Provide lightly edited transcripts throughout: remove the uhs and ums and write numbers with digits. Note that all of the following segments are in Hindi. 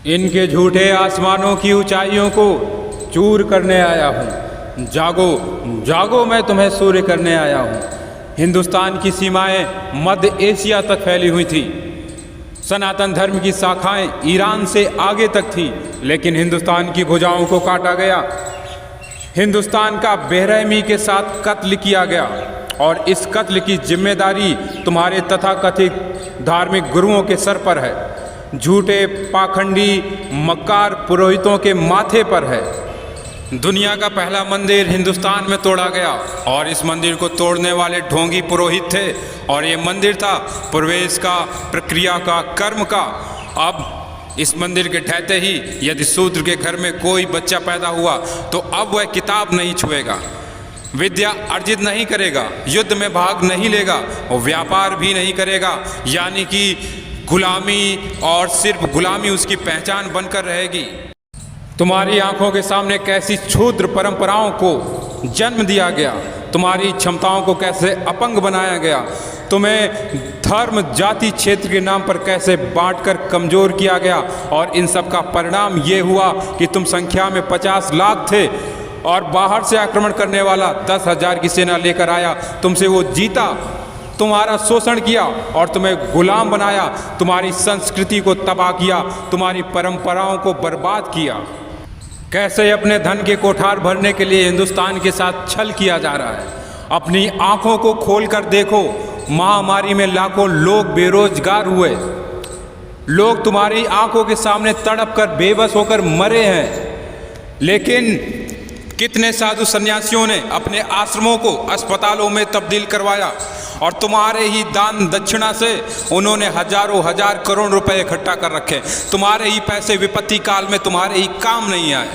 इनके झूठे आसमानों की ऊंचाइयों को चूर करने आया हूँ। जागो जागो, मैं तुम्हें सूर्य करने आया हूँ। हिंदुस्तान की सीमाएं मध्य एशिया तक फैली हुई थी। सनातन धर्म की शाखाएं ईरान से आगे तक थी, लेकिन हिंदुस्तान की भुजाओं को काटा गया। हिंदुस्तान का बेरहमी के साथ कत्ल किया गया और इस कत्ल की जिम्मेदारी तुम्हारे तथाकथित धार्मिक गुरुओं के सर पर है। झूठे पाखंडी मक्कार पुरोहितों के माथे पर है। दुनिया का पहला मंदिर हिंदुस्तान में तोड़ा गया और इस मंदिर को तोड़ने वाले ढोंगी पुरोहित थे और ये मंदिर था प्रवेश का, प्रक्रिया का, कर्म का। अब इस मंदिर के ढहते ही यदि शूद्र के घर में कोई बच्चा पैदा हुआ तो अब वह किताब नहीं छुएगा, विद्या अर्जित नहीं करेगा, युद्ध में भाग नहीं लेगा और व्यापार भी नहीं करेगा, यानी कि गुलामी और सिर्फ गुलामी उसकी पहचान बनकर रहेगी। तुम्हारी आंखों के सामने कैसी क्षुद्र परंपराओं को जन्म दिया गया, तुम्हारी क्षमताओं को कैसे अपंग बनाया गया, तुम्हें धर्म जाति क्षेत्र के नाम पर कैसे बांटकर कमज़ोर किया गया और इन सब का परिणाम ये हुआ कि तुम संख्या में 50 लाख थे और बाहर से आक्रमण करने वाला 10,000 की सेना लेकर आया। तुमसे वो जीता, तुम्हारा शोषण किया और तुम्हें गुलाम बनाया, तुम्हारी संस्कृति को तबाह किया, तुम्हारी परंपराओं को बर्बाद किया। कैसे अपने धन के कोठार भरने के लिए हिंदुस्तान के साथ छल किया जा रहा है। अपनी आंखों को खोलकर देखो, महामारी में लाखों लोग बेरोजगार हुए। लोग तुम्हारी आंखों के सामने तड़प कर बेबस होकर मरे हैं, लेकिन कितने साधु सन्यासियों ने अपने आश्रमों को अस्पतालों में तब्दील करवाया और तुम्हारे ही दान दक्षिणा से उन्होंने हजारों हजार करोड़ रुपए इकट्ठा कर रखे। तुम्हारे ही पैसे विपत्ति काल में तुम्हारे ही काम नहीं आए।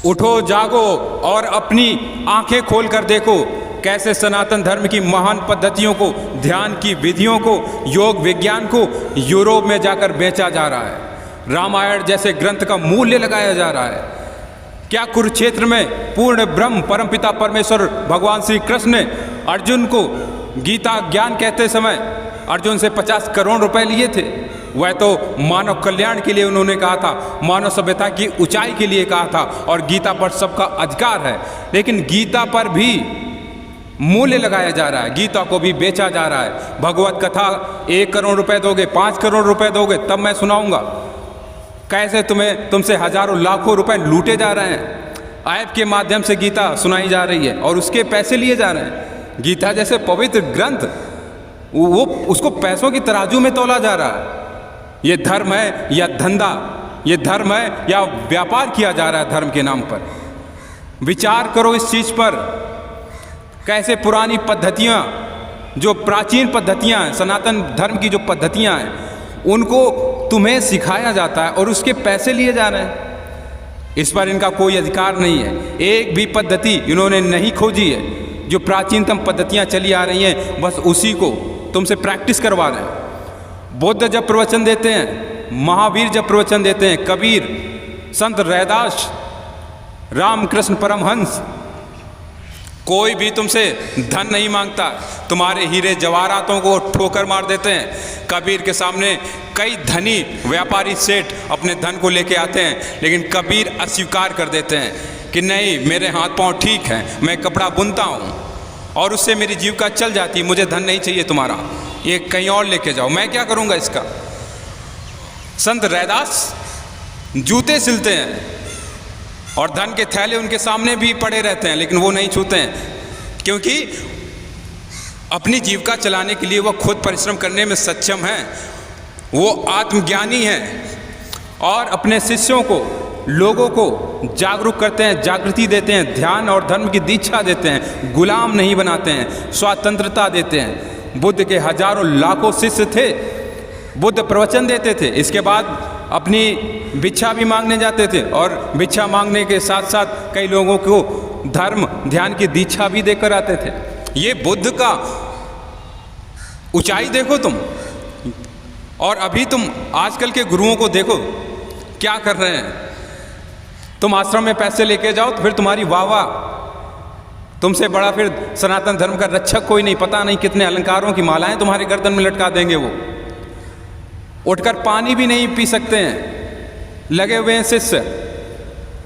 उठो, जागो और अपनी आंखें खोल कर देखो कैसे सनातन धर्म की महान पद्धतियों को, ध्यान की विधियों को, योग विज्ञान को यूरोप में जाकर बेचा जा रहा है। रामायण जैसे ग्रंथ का मूल्य लगाया जा रहा है। क्या कुरुक्षेत्र में पूर्ण ब्रह्म परमपिता परमेश्वर भगवान श्री कृष्ण ने अर्जुन को गीता ज्ञान कहते समय अर्जुन से 50 करोड़ रुपए लिए थे? वह तो मानव कल्याण के लिए उन्होंने कहा था, मानव सभ्यता की ऊंचाई के लिए कहा था और गीता पर सबका अधिकार है। लेकिन गीता पर भी मूल्य लगाया जा रहा है, गीता को भी बेचा जा रहा है। भगवत कथा 1 करोड़ रुपए दोगे, 5 करोड़ रुपए दोगे तब मैं सुनाऊंगा। कैसे तुमसे हजारों लाखों रुपए लूटे जा रहे हैं। ऐप के माध्यम से गीता सुनाई जा रही है और उसके पैसे लिए जा रहे हैं। गीता जैसे पवित्र ग्रंथ वो उसको पैसों की तराजू में तौला जा रहा है। ये धर्म है या धंधा, ये धर्म है या व्यापार किया जा रहा है धर्म के नाम पर। विचार करो इस चीज पर। कैसे पुरानी पद्धतियां, जो प्राचीन पद्धतियां हैं, सनातन धर्म की जो पद्धतियां हैं, उनको तुम्हें सिखाया जाता है और उसके पैसे लिए जा रहे हैं। इस पर इनका कोई अधिकार नहीं है। एक भी पद्धति इन्होंने नहीं खोजी है। जो प्राचीनतम पद्धतियां चली आ रही हैं बस उसी को तुमसे प्रैक्टिस करवा रहे हैं। बुद्ध जब प्रवचन देते हैं, महावीर जब प्रवचन देते हैं, कबीर, संत रैदास, रामकृष्ण परमहंस, कोई भी तुमसे धन नहीं मांगता। तुम्हारे हीरे जवाहरातों को ठोकर मार देते हैं। कबीर के सामने कई धनी व्यापारी सेठ अपने धन को लेके आते हैं, लेकिन कबीर अस्वीकार कर देते हैं कि नहीं, मेरे हाथ पांव ठीक हैं, मैं कपड़ा बुनता हूँ और उससे मेरी जीविका चल जाती, मुझे धन नहीं चाहिए तुम्हारा, ये कहीं और लेके जाओ, मैं क्या करूँगा इसका। संत रैदास जूते सिलते हैं और धन के थैले उनके सामने भी पड़े रहते हैं, लेकिन वो नहीं छूते हैं, क्योंकि अपनी जीविका चलाने के लिए वह खुद परिश्रम करने में सक्षम हैं। वो आत्मज्ञानी हैं और अपने शिष्यों को, लोगों को जागरूक करते हैं, जागृति देते हैं, ध्यान और धर्म की दीक्षा देते हैं, गुलाम नहीं बनाते हैं, स्वतंत्रता देते हैं। बुद्ध के हजारों लाखों शिष्य थे। बुद्ध प्रवचन देते थे, इसके बाद अपनी भिक्षा भी मांगने जाते थे और भिक्षा मांगने के साथ साथ कई लोगों को धर्म ध्यान की दीक्षा भी देकर आते थे। ये बुद्ध का ऊंचाई देखो तुम, और अभी तुम आजकल के गुरुओं को देखो क्या कर रहे हैं। तुम आश्रम में पैसे लेके जाओ तो फिर तुम्हारी वाह वाह, तुमसे बड़ा फिर सनातन धर्म का रक्षक कोई नहीं। पता नहीं कितने अलंकारों की मालाएं तुम्हारे गर्दन में लटका देंगे। वो उठकर पानी भी नहीं पी सकते हैं। लगे हुए हैं शिष्य,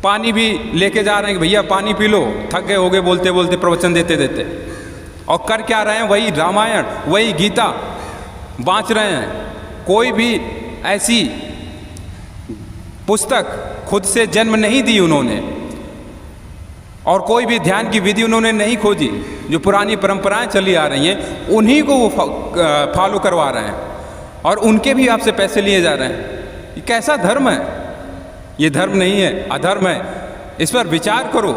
पानी भी लेके जा रहे हैं कि भैया पानी पी लो, थक गए होगे बोलते बोलते, प्रवचन देते देते। और कर क्या रहे हैं? वही रामायण, वही गीता बाँच रहे हैं। कोई भी ऐसी पुस्तक खुद से जन्म नहीं दी उन्होंने, और कोई भी ध्यान की विधि उन्होंने नहीं खोजी। जो पुरानी परंपराएं चली आ रही हैं उन्हीं को वो फॉलो करवा रहे हैं, और उनके भी आपसे पैसे लिए जा रहे हैं। ये कैसा धर्म है? ये धर्म नहीं है, अधर्म है। इस पर विचार करो।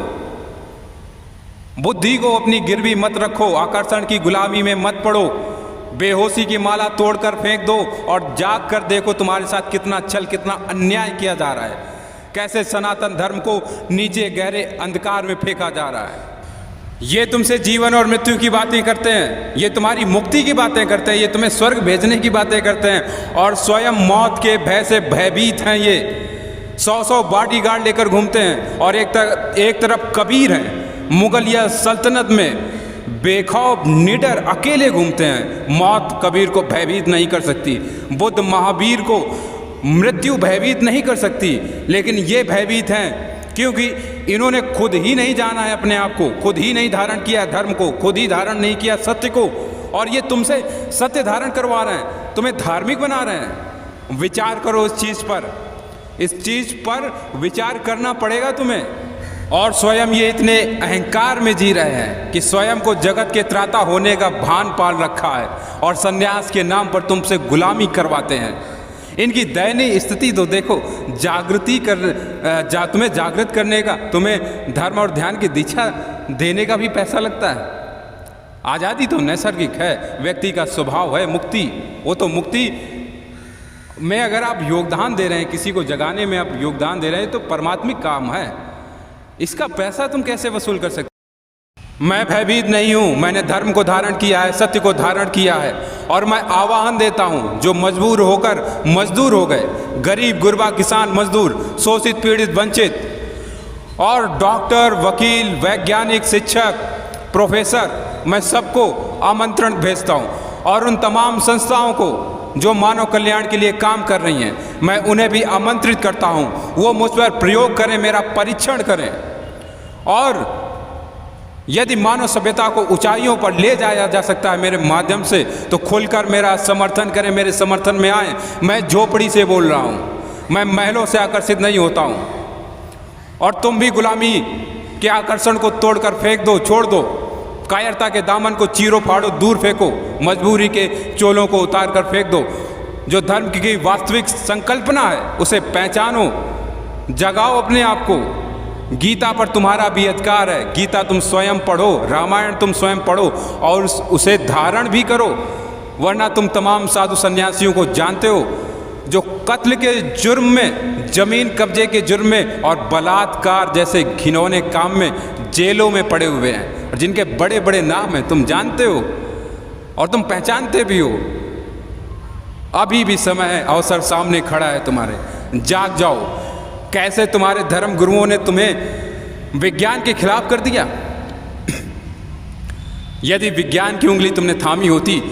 बुद्धि को अपनी गिरवी मत रखो, आकर्षण की गुलामी में मत पड़ो। बेहोशी की माला तोड़कर फेंक दो और जाग कर देखो तुम्हारे साथ कितना छल, कितना अन्याय किया जा रहा है। कैसे सनातन धर्म को नीचे गहरे अंधकार में फेंका जा रहा है। ये तुमसे जीवन और मृत्यु की बातें करते हैं, ये तुम्हारी मुक्ति की बातें करते हैं, ये तुम्हें स्वर्ग भेजने की बातें करते हैं, और स्वयं मौत के भय से भयभीत हैं। ये 100 बॉडीगार्ड लेकर घूमते हैं, और एक तरफ कबीर हैं, मुगलिया सल्तनत में बेखौफ निडर अकेले घूमते हैं। मौत कबीर को भयभीत नहीं कर सकती, बुद्ध महावीर को मृत्यु भयभीत नहीं कर सकती, लेकिन ये भयभीत हैं क्योंकि इन्होंने खुद ही नहीं जाना है अपने आप को, खुद ही नहीं धारण किया धर्म को, खुद ही धारण नहीं किया सत्य को, और ये तुमसे सत्य धारण करवा रहे हैं, तुम्हें धार्मिक बना रहे हैं। विचार करो इस चीज़ पर, इस चीज़ पर विचार करना पड़ेगा तुम्हें। और स्वयं ये इतने अहंकार में जी रहे हैं कि स्वयं को जगत के त्राता होने का भान पाल रखा है, और संन्यास के नाम पर तुमसे गुलामी करवाते हैं। इनकी दयनीय स्थिति तो देखो। जागृति तुम्हें जागृत करने का, तुम्हें धर्म और ध्यान की दीक्षा देने का भी पैसा लगता है। आज़ादी तो नैसर्गिक है, व्यक्ति का स्वभाव है। मुक्ति, वो तो मुक्ति में अगर आप योगदान दे रहे हैं, किसी को जगाने में आप योगदान दे रहे हैं, तो परमात्मिक काम है। इसका पैसा तुम कैसे वसूल कर सकते? मैं भयभीत नहीं हूँ, मैंने धर्म को धारण किया है, सत्य को धारण किया है, और मैं आह्वान देता हूँ जो मजबूर होकर मजदूर हो गए, गरीब गुरबा किसान मजदूर, शोषित पीड़ित वंचित, और डॉक्टर वकील वैज्ञानिक शिक्षक प्रोफेसर, मैं सबको आमंत्रण भेजता हूँ। और उन तमाम संस्थाओं को जो मानव कल्याण के लिए काम कर रही हैं, मैं उन्हें भी आमंत्रित करता हूँ, वो मुझ पर प्रयोग करें, मेरा परीक्षण करें, और यदि मानव सभ्यता को ऊंचाइयों पर ले जाया जा सकता है मेरे माध्यम से, तो खुलकर मेरा समर्थन करें, मेरे समर्थन में आए। मैं झोपड़ी से बोल रहा हूँ, मैं महलों से आकर्षित नहीं होता हूँ। और तुम भी गुलामी के आकर्षण को तोड़कर फेंक दो, छोड़ दो। कायरता के दामन को चीरो फाड़ो, दूर फेंको, मजबूरी के चोलों को उतार कर फेंक दो। जो धर्म की वास्तविक संकल्पना है उसे पहचानो, जगाओ अपने आप को। गीता पर तुम्हारा भी अधिकार है, गीता तुम स्वयं पढ़ो, रामायण तुम स्वयं पढ़ो, और उसे धारण भी करो। वरना तुम तमाम साधु सन्यासियों को जानते हो जो कत्ल के जुर्म में, जमीन कब्जे के जुर्म में और बलात्कार जैसे घिनौने काम में जेलों में पड़े हुए हैं, और जिनके बड़े बड़े नाम हैं तुम जानते हो, और तुम पहचानते भी हो। अभी भी समय है, अवसर सामने खड़ा है तुम्हारे, जाग जाओ। कैसे तुम्हारे धर्म गुरुओं ने तुम्हें विज्ञान के खिलाफ कर दिया। यदि विज्ञान की उंगली तुमने थामी होती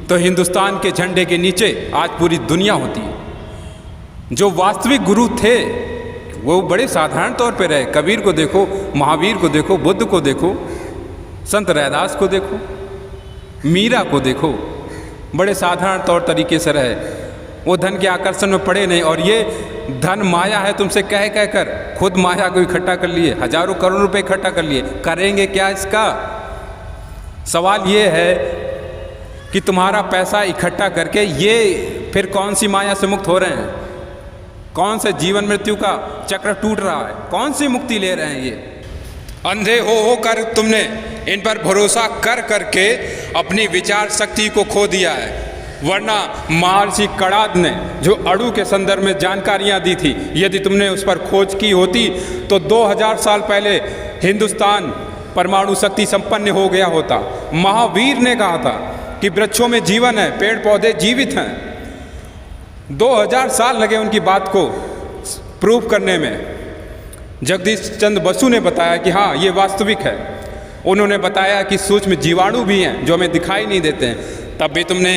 तो हिंदुस्तान के झंडे के नीचे आज पूरी दुनिया होती। जो वास्तविक गुरु थे वो बड़े साधारण तौर पे रहे। कबीर को देखो, महावीर को देखो, बुद्ध को देखो, संत रैदास को देखो, मीरा को देखो, बड़े साधारण तौर तरीके से रहे। वो धन के आकर्षण में पड़े नहीं, और ये धन माया है तुमसे कह कह कर खुद माया को इकट्ठा कर लिए, हजारों करोड़ रुपए इकट्ठा कर लिए। करेंगे क्या इसका? सवाल ये है कि तुम्हारा पैसा इकट्ठा करके ये फिर कौन सी माया से मुक्त हो रहे हैं? कौन से जीवन मृत्यु का चक्र टूट रहा है? कौन सी मुक्ति ले रहे हैं? ये अंधे हो कर तुमने इन पर भरोसा कर करके अपनी विचार शक्ति को खो दिया है। वरना महर्षि कणाद ने जो अणु के संदर्भ में जानकारियां दी थी, यदि तुमने उस पर खोज की होती तो 2000 साल पहले हिंदुस्तान परमाणु शक्ति संपन्न हो गया होता। महावीर ने कहा था कि वृक्षों में जीवन है, पेड़ पौधे जीवित हैं। 2000 साल लगे उनकी बात को प्रूव करने में। जगदीश चंद्र बसु ने बताया कि हाँ ये वास्तविक है। उन्होंने बताया कि सूक्ष्म जीवाणु भी हैं जो हमें दिखाई नहीं देते हैं। तब भी तुमने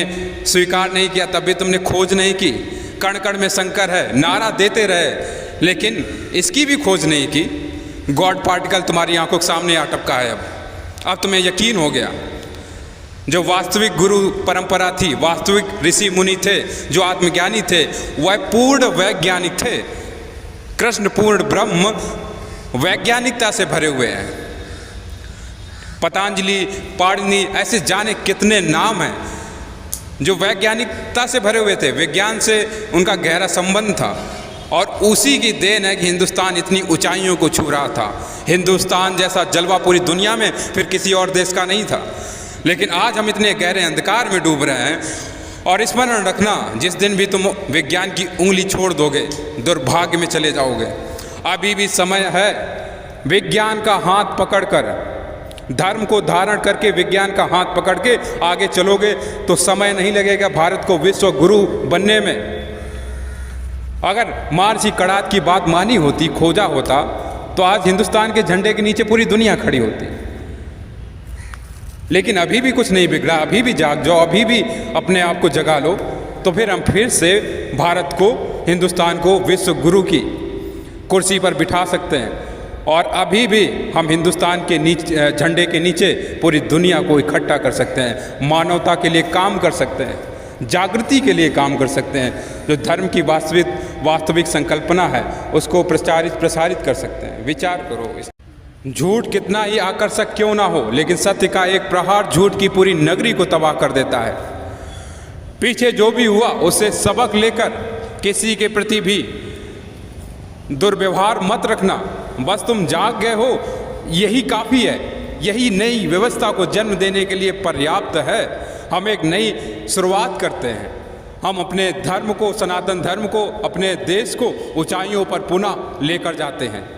स्वीकार नहीं किया, तब भी तुमने खोज नहीं की। कण कण में शंकर है नारा देते रहे, लेकिन इसकी भी खोज नहीं की। गॉड पार्टिकल तुम्हारी आंखों के सामने आ टपका है। अब तुम्हें यकीन हो गया, जो वास्तविक गुरु परंपरा थी, वास्तविक ऋषि मुनि थे, जो आत्मज्ञानी थे, वह पूर्ण वैज्ञानिक थे। कृष्ण पूर्ण ब्रह्म वैज्ञानिकता से भरे हुए हैं। पतंजलि, पाणिनि, ऐसे जाने कितने नाम हैं जो वैज्ञानिकता से भरे हुए थे। विज्ञान से उनका गहरा संबंध था और उसी की देन है कि हिंदुस्तान इतनी ऊंचाइयों को छू रहा था। हिंदुस्तान जैसा जलवा पूरी दुनिया में फिर किसी और देश का नहीं था। लेकिन आज हम इतने गहरे अंधकार में डूब रहे हैं। और स्मरण रखना, जिस दिन भी तुम विज्ञान की उंगली छोड़ दोगे, दुर्भाग्य में चले जाओगे। अभी भी समय है, विज्ञान का हाथ पकड़कर, धर्म को धारण करके विज्ञान का हाथ पकड़ के आगे चलोगे तो समय नहीं लगेगा भारत को विश्व गुरु बनने में। अगर महर्षि कणाद की बात मानी होती, खोजा होता, तो आज हिंदुस्तान के झंडे के नीचे पूरी दुनिया खड़ी होती। लेकिन अभी भी कुछ नहीं बिगड़ा, अभी भी जाग जाओ, अभी भी अपने आप को जगा लो, तो फिर हम फिर से भारत को, हिंदुस्तान को विश्व गुरु की कुर्सी पर बिठा सकते हैं। और अभी भी हम हिंदुस्तान के नीचे, झंडे के नीचे पूरी दुनिया को इकट्ठा कर सकते हैं, मानवता के लिए काम कर सकते हैं, जागृति के लिए काम कर सकते हैं। जो धर्म की वास्तविक संकल्पना है उसको प्रसारित कर सकते हैं। विचार करो, झूठ कितना ही आकर्षक क्यों ना हो, लेकिन सत्य का एक प्रहार झूठ की पूरी नगरी को तबाह कर देता है। पीछे जो भी हुआ उससे सबक लेकर किसी के प्रति भी दुर्व्यवहार मत रखना। बस तुम जाग गए हो, यही काफ़ी है, यही नई व्यवस्था को जन्म देने के लिए पर्याप्त है। हम एक नई शुरुआत करते हैं। हम अपने धर्म को, सनातन धर्म को, अपने देश को ऊंचाइयों पर पुनः लेकर जाते हैं।